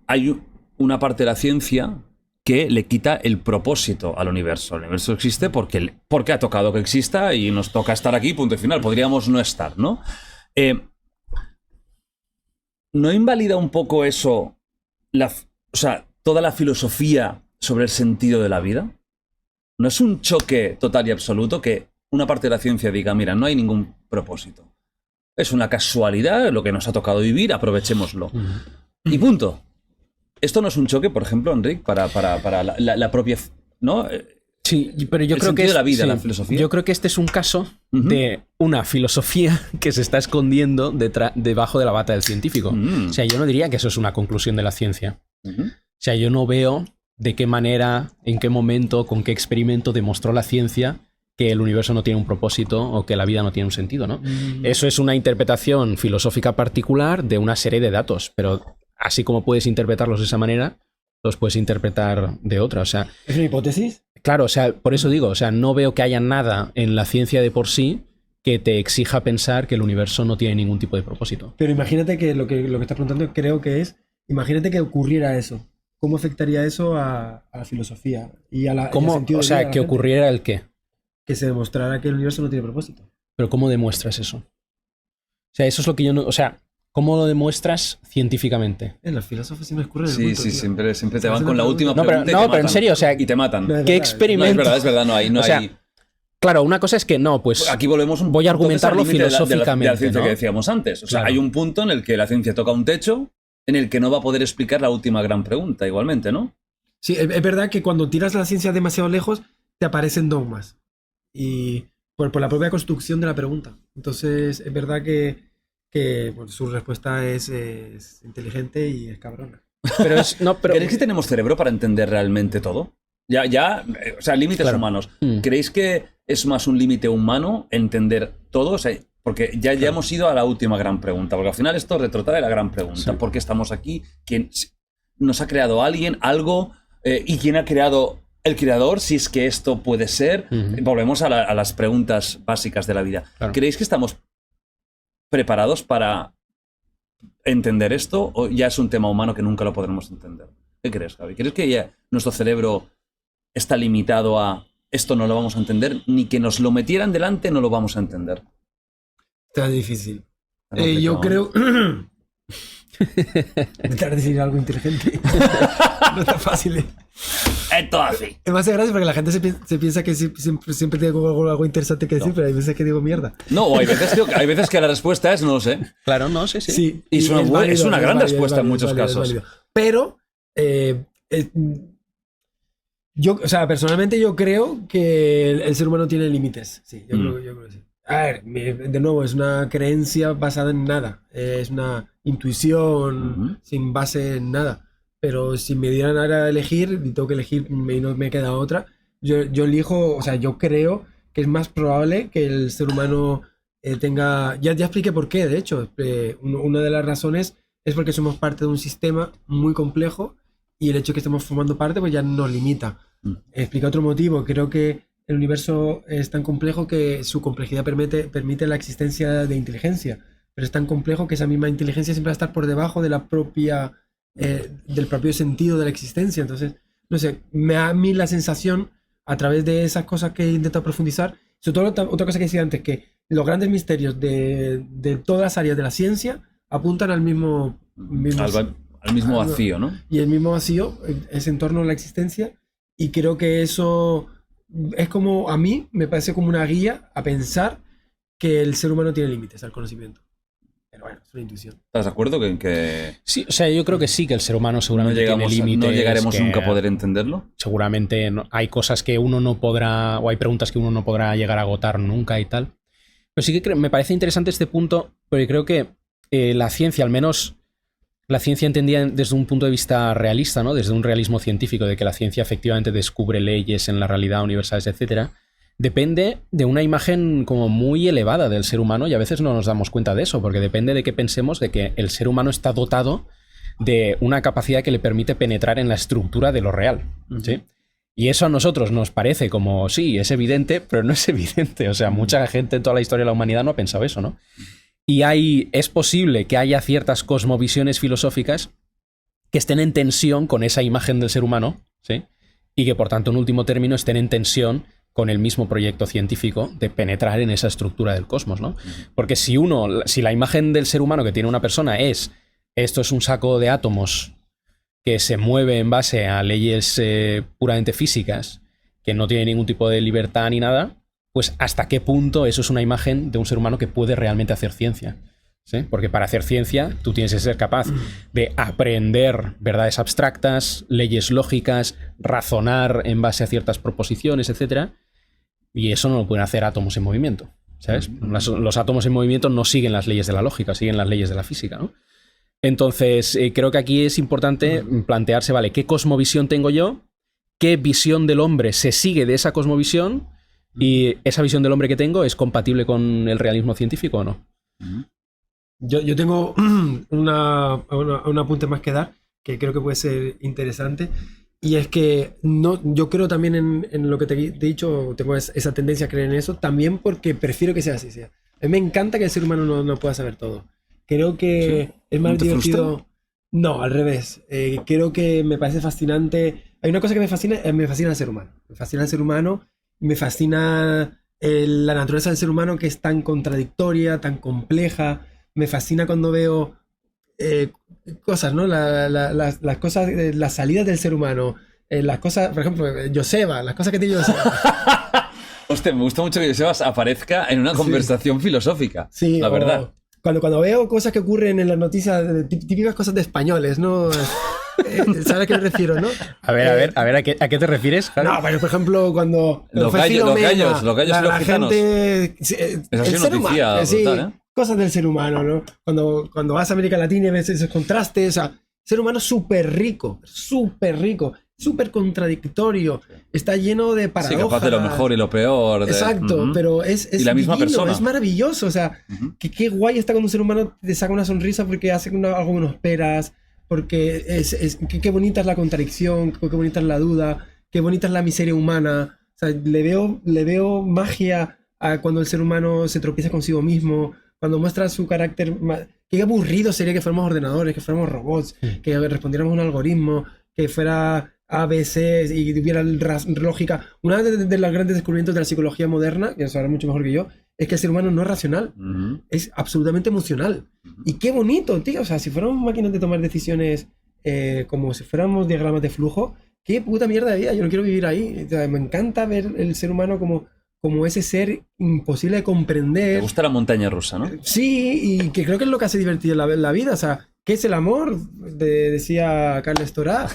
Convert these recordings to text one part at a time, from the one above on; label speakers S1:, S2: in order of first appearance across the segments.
S1: Hay una parte de la ciencia que le quita el propósito al universo. El universo existe porque ha tocado que exista y nos toca estar aquí, punto y final. Podríamos no estar, ¿no? ¿No invalida un poco eso toda la filosofía sobre el sentido de la vida? ¿No es un choque total y absoluto que una parte de la ciencia diga, mira, no hay ningún propósito? Es una casualidad lo que nos ha tocado vivir, aprovechémoslo. Y punto. ¿Esto no es un choque, por ejemplo, Enric, para la propia... ¿no?
S2: Sí, pero yo
S1: el
S2: creo que
S1: sentido de la vida, la filosofía.
S2: Yo creo que este es un caso de una filosofía que se está escondiendo debajo de la bata del científico. O sea, yo no diría que eso es una conclusión de la ciencia. O sea, yo no veo de qué manera, en qué momento, con qué experimento demostró la ciencia que el universo no tiene un propósito o que la vida no tiene un sentido, ¿no? Eso es una interpretación filosófica particular de una serie de datos, pero así como puedes interpretarlos de esa manera, los puedes interpretar de otra. O sea,
S3: ¿es una hipótesis?
S2: Claro, o sea, por eso digo, o sea, no veo que haya nada en la ciencia de por sí que te exija pensar que el universo no tiene ningún tipo de propósito.
S3: Pero imagínate que lo que estás preguntando creo que es, imagínate que ocurriera eso. ¿Cómo afectaría eso a la filosofía y a la
S2: ¿Cómo?
S3: sentido
S2: O
S3: de
S2: sea,
S3: vida de
S2: que
S3: la gente?
S2: ocurriera el qué.
S3: Que se demostrara que el universo no tiene propósito.
S2: Pero ¿cómo demuestras eso? O sea, eso es lo que yo no... O sea, ¿cómo lo demuestras científicamente?
S3: Los filósofos siempre escurren el
S1: Sí,
S3: bulto,
S1: sí,
S3: tío.
S1: siempre te van con la última
S2: No,
S1: pregunta
S2: pero en serio, o sea,
S1: y te matan.
S3: No,
S2: ¿qué experimento?
S1: No, es verdad, no hay...
S2: O sea, claro, una cosa es que no, pues
S1: aquí volvemos
S2: voy a argumentarlo
S1: entonces al límite
S2: filosóficamente,
S1: de la ciencia,
S2: ¿no?
S1: que decíamos antes. O sea,
S2: Claro.
S1: hay un punto en el que la ciencia toca un techo en el que no va a poder explicar la última gran pregunta, igualmente, ¿no?
S3: Sí, es verdad que cuando tiras la ciencia demasiado lejos, te aparecen dogmas. Y por la propia construcción de la pregunta. Entonces, es verdad que bueno, su respuesta es inteligente y es cabrona.
S2: Pero es... No, pero...
S1: ¿Creéis que tenemos cerebro para entender realmente todo? O sea, límites
S2: Claro.
S1: humanos. ¿Creéis que es más un límite humano entender todo? O sea, porque ya hemos ido a la última gran pregunta, porque al final esto retrotrae la gran pregunta.
S2: Sí.
S1: ¿Por qué estamos aquí? ¿Quién nos ha creado alguien, algo? ¿Y quién ha creado el creador? Si es que esto puede ser. Volvemos a las preguntas básicas de la vida.
S2: Claro.
S1: ¿Creéis que estamos preparados para entender esto o ya es un tema humano que nunca lo podremos entender? ¿Qué crees, Javi? ¿Crees que ya nuestro cerebro está limitado a esto no lo vamos a entender? Ni que nos lo metieran delante no lo vamos a entender.
S3: Está difícil.
S1: Está
S3: Yo
S1: complicado,
S3: creo... Intentar decir algo inteligente. No está fácil.
S1: Esto así.
S3: Es más gracia porque la gente se piensa que siempre tengo algo interesante que decir, pero hay veces que digo mierda.
S1: No, o hay veces que la respuesta es no lo sé.
S2: Claro, no, sí, sí.
S3: Sí,
S1: Y es una gran respuesta en muchos casos.
S3: válido. Pero, o sea, personalmente yo creo que el ser humano tiene límites. Sí, yo creo que sí. A ver, de nuevo, es una creencia basada en nada. Es una intuición sin base en nada. Pero si me dieran ahora a elegir, y tengo que elegir y no me queda otra, yo elijo, o sea, yo creo que es más probable que el ser humano tenga... Ya expliqué por qué, de hecho. Una de las razones es porque somos parte de un sistema muy complejo y el hecho de que estemos formando parte pues ya nos limita. Explica otro motivo. Creo que el universo es tan complejo que su complejidad permite la existencia de inteligencia, pero es tan complejo que esa misma inteligencia siempre va a estar por debajo de la propia, del propio sentido de la existencia. Entonces, no sé, me da a mí la sensación, a través de esas cosas que he intentado profundizar, sobre todo otra cosa que decía antes, que los grandes misterios de todas las áreas de la ciencia apuntan al mismo
S1: al mismo vacío, ¿no?
S3: Y el mismo vacío es en torno a la existencia, y creo que eso es como, a mí me parece como una guía a pensar que el ser humano tiene límites al conocimiento. Pero bueno, es una intuición.
S1: ¿Estás de acuerdo que
S2: Sí, o sea, yo creo que sí, que el ser humano seguramente tiene límites.
S1: no llegaremos
S2: que
S1: nunca a poder entenderlo?
S2: Seguramente hay cosas que uno no podrá, o hay preguntas que uno no podrá llegar a agotar nunca y tal. Pero sí que me parece interesante este punto, porque creo que la ciencia, al menos la ciencia entendida desde un punto de vista realista, ¿no? Desde un realismo científico, de que la ciencia efectivamente descubre leyes en la realidad, universales, etcétera, depende de una imagen como muy elevada del ser humano, y a veces no nos damos cuenta de eso, porque depende de que pensemos de que el ser humano está dotado de una capacidad que le permite penetrar en la estructura de lo real, ¿sí? Y eso a nosotros nos parece como, sí, es evidente, pero no es evidente. O sea, mucha gente en toda la historia de la humanidad no ha pensado eso, ¿no? Y es posible que haya ciertas cosmovisiones filosóficas que estén en tensión con esa imagen del ser humano, ¿sí? Y que por tanto en último término estén en tensión con el mismo proyecto científico de penetrar en esa estructura del cosmos, ¿no? Porque si la imagen del ser humano que tiene una persona esto es un saco de átomos que se mueve en base a leyes puramente físicas, que no tiene ningún tipo de libertad ni nada, pues hasta qué punto eso es una imagen de un ser humano que puede realmente hacer ciencia, ¿sí? Porque para hacer ciencia tú tienes que ser capaz de aprender verdades abstractas, leyes lógicas, razonar en base a ciertas proposiciones, etc. Y eso no lo pueden hacer átomos en movimiento, ¿sabes? Los átomos en movimiento no siguen las leyes de la lógica, siguen las leyes de la física, ¿no? Entonces, creo que aquí es importante plantearse, vale, ¿qué cosmovisión tengo yo? ¿Qué visión del hombre se sigue de esa cosmovisión? ¿Y esa visión del hombre que tengo es compatible con el realismo científico o no?
S3: Yo tengo un apunte más que dar, que creo que puede ser interesante, y es que yo creo también en lo que te he dicho, tengo esa tendencia a creer en eso, también porque prefiero que sea así. A mí me encanta que el ser humano no pueda saber todo. Creo que es más divertido... No, al revés. Creo que me parece fascinante. Hay una cosa que me fascina el ser humano. Me fascina el ser humano, me fascina la naturaleza del ser humano, que es tan contradictoria, tan compleja. Me fascina cuando veo cosas, ¿no? Las cosas, las salidas del ser humano, las cosas, por ejemplo, Joseba, las cosas que tiene Joseba.
S1: Hostia, me gusta mucho que Josebas aparezezca en una conversación filosófica.
S3: Sí,
S1: la verdad.
S3: Cuando veo cosas que ocurren en las noticias, típicas cosas de españoles, ¿no? ¿Sabes a qué me refiero, no?
S2: A ver, ¿a qué te refieres, Javi?
S3: No, pero por ejemplo, cuando
S1: los gallos y los gitanos.
S3: Gente,
S1: es así noticia brutal, ¿eh?
S3: Cosas del ser humano, ¿no? Cuando vas a América Latina y ves esos contrastes, o sea, ser humano súper rico, súper contradictorio, está lleno de paradojas.
S1: Sí, capaz de lo mejor y lo peor.
S3: Exacto, pero es
S1: y la misma persona.
S3: Es maravilloso, o sea, que qué guay está cuando un ser humano te saca una sonrisa porque hace algo que no esperas, porque qué bonita es la contradicción, qué bonita es la duda, qué bonita es la miseria humana. O sea, le veo magia a cuando el ser humano se tropieza consigo mismo, cuando muestra su carácter. Qué aburrido sería que fuéramos ordenadores, que fuéramos robots, que respondiéramos a un algoritmo, que fuera ABC y tuviera lógica. Una de los grandes descubrimientos de la psicología moderna, que lo sabrá mucho mejor que yo, es que el ser humano no es racional, es absolutamente emocional. Y qué bonito, tío. O sea, si fuéramos máquinas de tomar decisiones como si fuéramos diagramas de flujo, qué puta mierda de vida. Yo no quiero vivir ahí. O sea, me encanta ver el ser humano como ese ser imposible de comprender.
S1: Me gusta la montaña rusa, ¿no?
S3: Sí, y que creo que es lo que hace divertido la vida. O sea, ¿qué es el amor? Decía Carles Torá.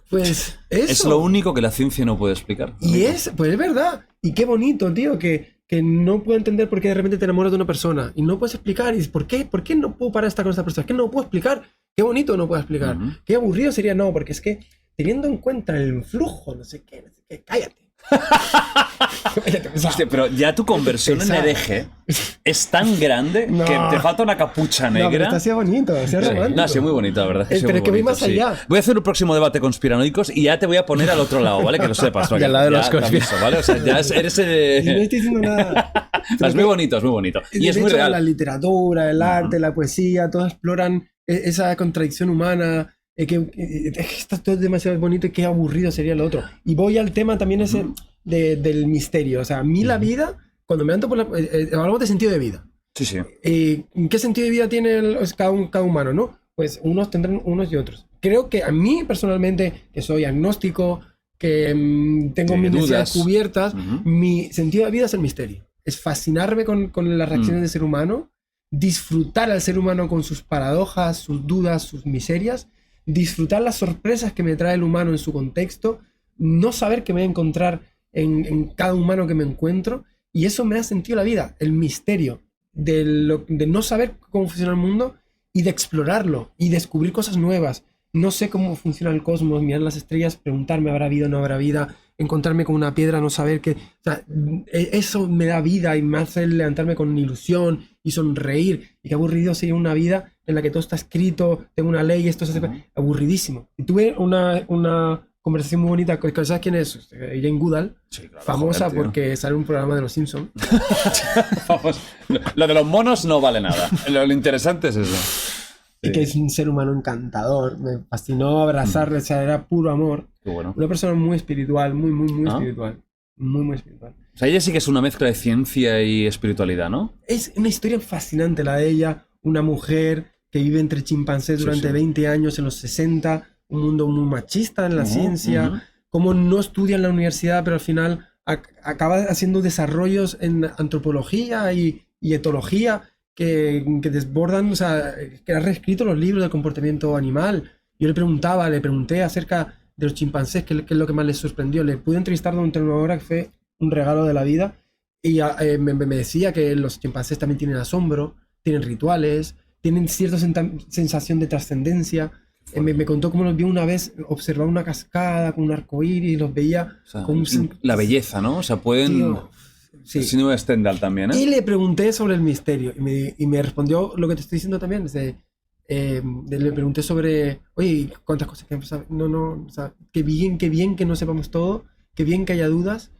S3: Pues eso.
S1: Es lo único que la ciencia no puede explicar.
S3: Y pues es verdad. Y qué bonito, tío, que no puedo entender por qué de repente te enamoras de una persona y no puedes explicar. Y dices, ¿por qué? ¿Por qué no puedo parar estar con esta persona? ¿Qué no puedo explicar? Qué bonito no puedo explicar. Qué aburrido sería, no, porque es que teniendo en cuenta el flujo, no sé qué, cállate.
S1: Hostia, pero ya tu conversión en hereje es tan grande que te falta una capucha negra.
S3: No, pero está así bonito, así romántico.
S1: No, sí, muy bonito, la verdad.
S3: Pero es que voy más allá.
S1: Voy a hacer un próximo debate conspiranoicos y ya te voy a poner al otro lado, ¿vale? Que lo sepas.
S2: Y al lado de los conspiranoicos,
S1: ¿vale? O sea, ya eres
S3: no estoy diciendo nada.
S1: Es muy bonito, es muy bonito. Y es muy real.
S3: La literatura, el arte, la poesía, todos exploran esa contradicción humana. Que está todo demasiado bonito y qué aburrido sería lo otro. Y voy al tema también ese del misterio. O sea, a mí la vida, cuando me ando por hablamos de sentido de vida.
S1: Sí, sí.
S3: ¿Qué sentido de vida tiene cada humano, no? Pues unos tendrán unos y otros. Creo que a mí personalmente, que soy agnóstico, que tengo mis necesidades cubiertas, mi sentido de vida es el misterio. Es fascinarme con las reacciones del ser humano, disfrutar al ser humano con sus paradojas, sus dudas, sus miserias, disfrutar las sorpresas que me trae el humano en su contexto, no saber qué me voy a encontrar en cada humano que me encuentro, y eso me da sentido a la vida, el misterio de no saber cómo funciona el mundo y de explorarlo y descubrir cosas nuevas. No sé cómo funciona el cosmos, mirar las estrellas, preguntarme ¿habrá vida o no habrá vida? Encontrarme con una piedra, no saber qué... O sea, eso me da vida y me hace levantarme con ilusión y sonreír. Y qué aburrido sería una vida en la que todo está escrito, tengo una ley, esto se hace... Aburridísimo. Y tuve una conversación muy bonita. ¿Sabes quién es? Jane Goodall,
S1: Sí, claro,
S3: famosa
S1: joder, tío.
S3: porque sale en un programa de Los Simpsons.
S1: Vamos, lo de los monos no vale nada. Lo interesante es eso.
S3: Y que es un ser humano encantador. Me fascinó abrazarle, o sea, era puro amor.
S1: Qué bueno.
S3: Una persona muy espiritual, muy
S1: ¿Ah?
S3: espiritual. Muy espiritual.
S1: O sea, ella sí que es una mezcla de ciencia y espiritualidad, ¿no?
S3: Es una historia fascinante la de ella, una mujer que vive entre chimpancés
S1: Sí,
S3: durante
S1: sí.
S3: 20 años en los 60, un mundo muy machista en la ciencia,
S1: ujú.
S3: como no estudia en la universidad, pero al final acaba haciendo desarrollos en antropología y etología que desbordan, o sea, que ha reescrito los libros del comportamiento animal. Yo le pregunté acerca de los chimpancés, qué es lo que más les sorprendió. Le pude entrevistar durante una hora, que fue un regalo de la vida, y me decía que los chimpancés también tienen asombro, tienen rituales, tienen cierta sensación de trascendencia. Me contó cómo los vio una vez, observaba una cascada con un arco iris, los veía
S1: O sea,
S3: con un...
S1: la belleza, ¿no? O sea, pueden...
S3: Tío, sí.
S1: El síndrome de Stendhal también, ¿eh?
S3: Y le pregunté sobre el misterio y me respondió lo que te estoy diciendo también. Le pregunté sobre, oye, ¿cuántas cosas que han pasado? No, o sea, qué bien que no sepamos todo, qué bien que haya dudas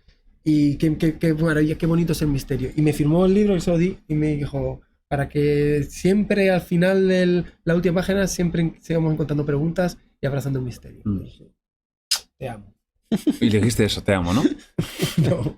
S3: y qué maravilla, qué bonito es el misterio. Y me firmó el libro, y se lo di y me dijo, para que siempre al final de la última página siempre sigamos encontrando preguntas y abrazando el misterio. Y dije, te amo.
S1: Y le dijiste eso, te amo, ¿no?
S3: No.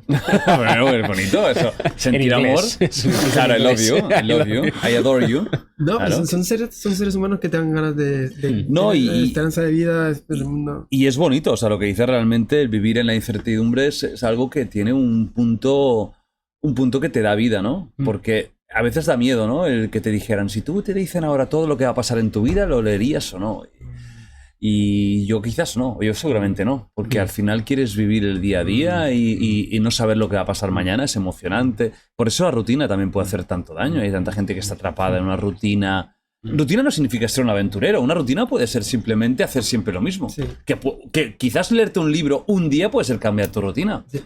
S1: Bueno, es bonito eso. Sentir
S2: En
S1: amor.
S2: inglés.
S1: Claro, I love you, I adore you.
S3: No,
S1: Claro.
S3: pues son seres humanos que te dan ganas de
S1: No,
S3: tener
S1: y-
S3: esperanza de vida después del mundo.
S1: Y es bonito, o sea, lo que dice realmente, el vivir en la incertidumbre es algo que tiene un punto que te da vida, ¿no? Porque a veces da miedo, ¿no? El que te dijeran, si tú te dicen ahora todo lo que va a pasar en tu vida, ¿lo leerías o no? Y yo quizás no, yo seguramente no, porque al final quieres vivir el día a día y no saber lo que va a pasar mañana es emocionante. Por eso la rutina también puede hacer tanto daño. Hay tanta gente que está atrapada en una rutina. Rutina no significa ser un aventurero, una rutina puede ser simplemente hacer siempre lo mismo.
S3: Sí.
S1: Que quizás leerte un libro un día puede ser cambiar tu rutina.
S3: Sí.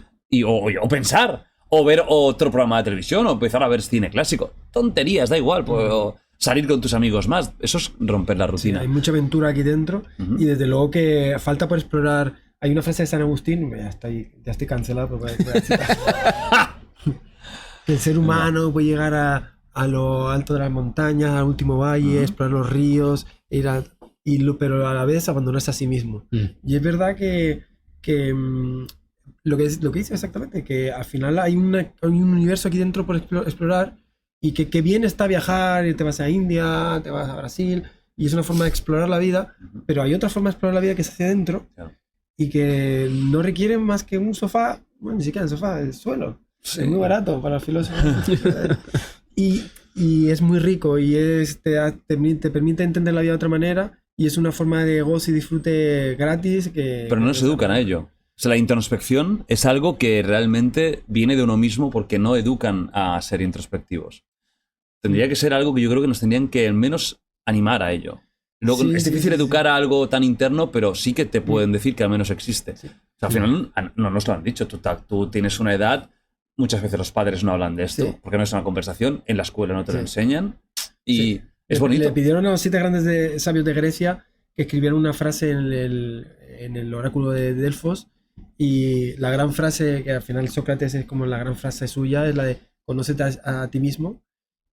S1: O pensar, o ver otro programa de televisión, o empezar a ver cine clásico. Tonterías, da igual, pues, o salir con tus amigos más. Eso es romper la rutina.
S3: Hay mucha aventura aquí dentro y desde luego que falta por explorar. Hay una frase de San Agustín, ya estoy cancelado, pero voy a citar. Que el ser humano puede llegar a lo alto de las montañas, al último valle, explorar los ríos, pero a la vez abandonarse a sí mismo. Y es verdad que lo que dice exactamente, que al final hay un universo aquí dentro por explorar. Y que bien está viajar, y te vas a India, te vas a Brasil, y es una forma de explorar la vida, pero hay otra forma de explorar la vida que es hacia adentro,
S1: Claro.
S3: y que no requieren más que un sofá, bueno, ni siquiera el sofá, el suelo.
S1: Sí.
S3: Es muy barato para los filósofos. y es muy rico, y te permite entender la vida de otra manera, y es una forma de gozo y disfrute gratis que...
S1: Pero no nos educan a ello. O sea, la introspección es algo que realmente viene de uno mismo porque no educan a ser introspectivos. Tendría que ser algo que yo creo que nos tendrían que al menos animar a ello. Luego,
S3: Sí,
S1: es
S3: sí,
S1: difícil
S3: sí,
S1: educar a algo tan interno, pero sí que te pueden decir que al menos existe.
S3: Sí.
S1: O sea, al final no nos lo han dicho. Tú tienes una edad, muchas veces los padres no hablan de esto,
S3: Sí.
S1: porque no es una conversación, en la escuela no te lo
S3: Sí.
S1: enseñan y
S3: Sí.
S1: es bonito.
S3: Le pidieron a los 7 grandes sabios de Grecia que escribieran una frase en el oráculo de Delfos, y la gran frase, que al final Sócrates es como la gran frase suya, es la de conócete a ti mismo.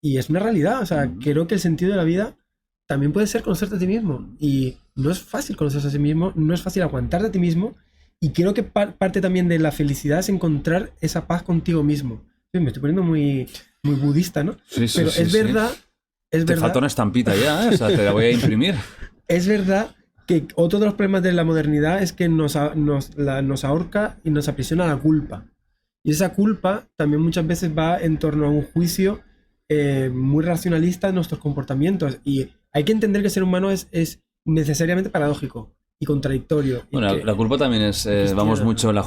S3: Y es una realidad, o sea, creo que el sentido de la vida también puede ser conocerte a ti mismo. Y no es fácil conocerse a sí mismo, no es fácil aguantarte a ti mismo. Y creo que parte también de la felicidad es encontrar esa paz contigo mismo. Sí, me estoy poniendo muy budista, ¿no?
S1: Sí, sí,
S3: Pero
S1: sí,
S3: es
S1: sí.
S3: verdad, es
S1: Te
S3: verdad.
S1: falta una estampita ya, ¿eh? O sea, te la voy a imprimir.
S3: Es verdad que otro de los problemas de la modernidad es que nos ahorca y nos aprisiona la culpa. Y esa culpa también muchas veces va en torno a un juicio muy racionalista de nuestros comportamientos. Y hay que entender que el ser humano es necesariamente paradójico y contradictorio. Y
S1: Bueno,
S3: que-
S1: la culpa también es. Vamos mucho en la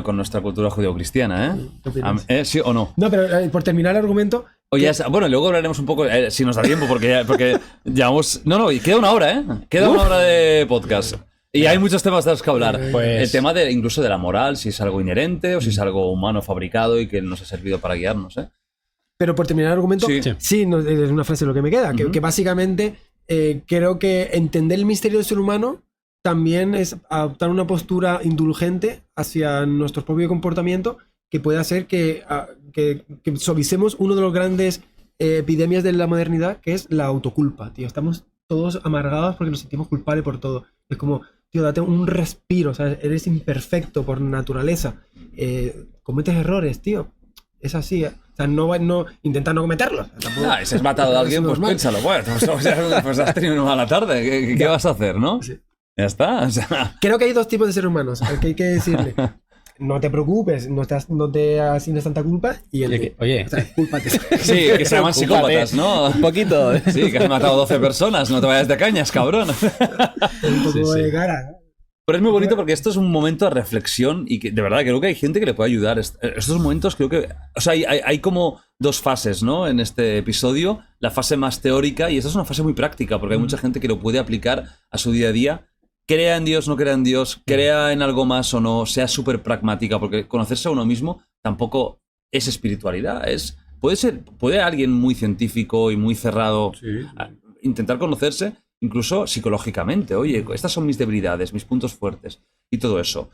S1: con nuestra cultura judeocristiana, ¿eh?
S3: ¿Qué opinas?
S1: ¿Sí o no?
S3: No, pero por terminar el argumento,
S1: Oye, bueno, luego hablaremos un poco, si nos da tiempo, porque llevamos... No, y queda una hora, ¿eh? Queda una hora de podcast. Y hay muchos temas de los que hablar.
S2: Pues-
S1: El tema incluso de la moral, si es algo inherente o si es algo humano fabricado y que nos ha servido para guiarnos, ¿eh?
S3: pero por terminar el argumento,
S1: Sí.
S3: sí, es una frase lo que me queda, que básicamente creo que entender el misterio del ser humano también es adoptar una postura indulgente hacia nuestro propio comportamiento que puede hacer que suavicemos uno de los grandes epidemias de la modernidad, que es la autoculpa, tío. Estamos todos amargados porque nos sentimos culpables por todo. Es como, tío, date un respiro, ¿sabes? Eres imperfecto por naturaleza. Cometes errores, tío. Es así, ¿eh? O sea, no intenta no cometerlos. Tampoco,
S1: Si has matado a alguien, pues
S3: normal.
S1: piénsalo. Bueno, pues has tenido una mala tarde. ¿Qué vas a hacer, no?
S3: Sí.
S1: Ya está. O sea,
S3: Creo que hay dos tipos de seres humanos al que hay que decirle: no te preocupes, no te asignes tanta culpa. Y el de,
S2: Oye.
S3: o sea, cúlpate.
S1: sí, que se llaman psicópatas, ¿no?
S2: Un poquito.
S1: Sí, que has matado 12 personas. No te vayas de cañas, cabrón.
S3: Un poco
S2: Sí, sí.
S3: de cara, ¿no?
S1: Pero es muy bonito porque esto es un momento de reflexión y que de verdad creo que hay gente que le puede ayudar. Estos momentos creo que... O sea, hay como dos fases, ¿no? En este episodio. La fase más teórica y esta es una fase muy práctica porque hay mucha gente que lo puede aplicar a su día a día. Crea en Dios, no crea en Dios, crea en algo más o no, sea súper pragmática, porque conocerse a uno mismo tampoco es espiritualidad. Puede alguien muy científico y muy cerrado intentar conocerse incluso psicológicamente. Oye, estas son mis debilidades, mis puntos fuertes y todo eso.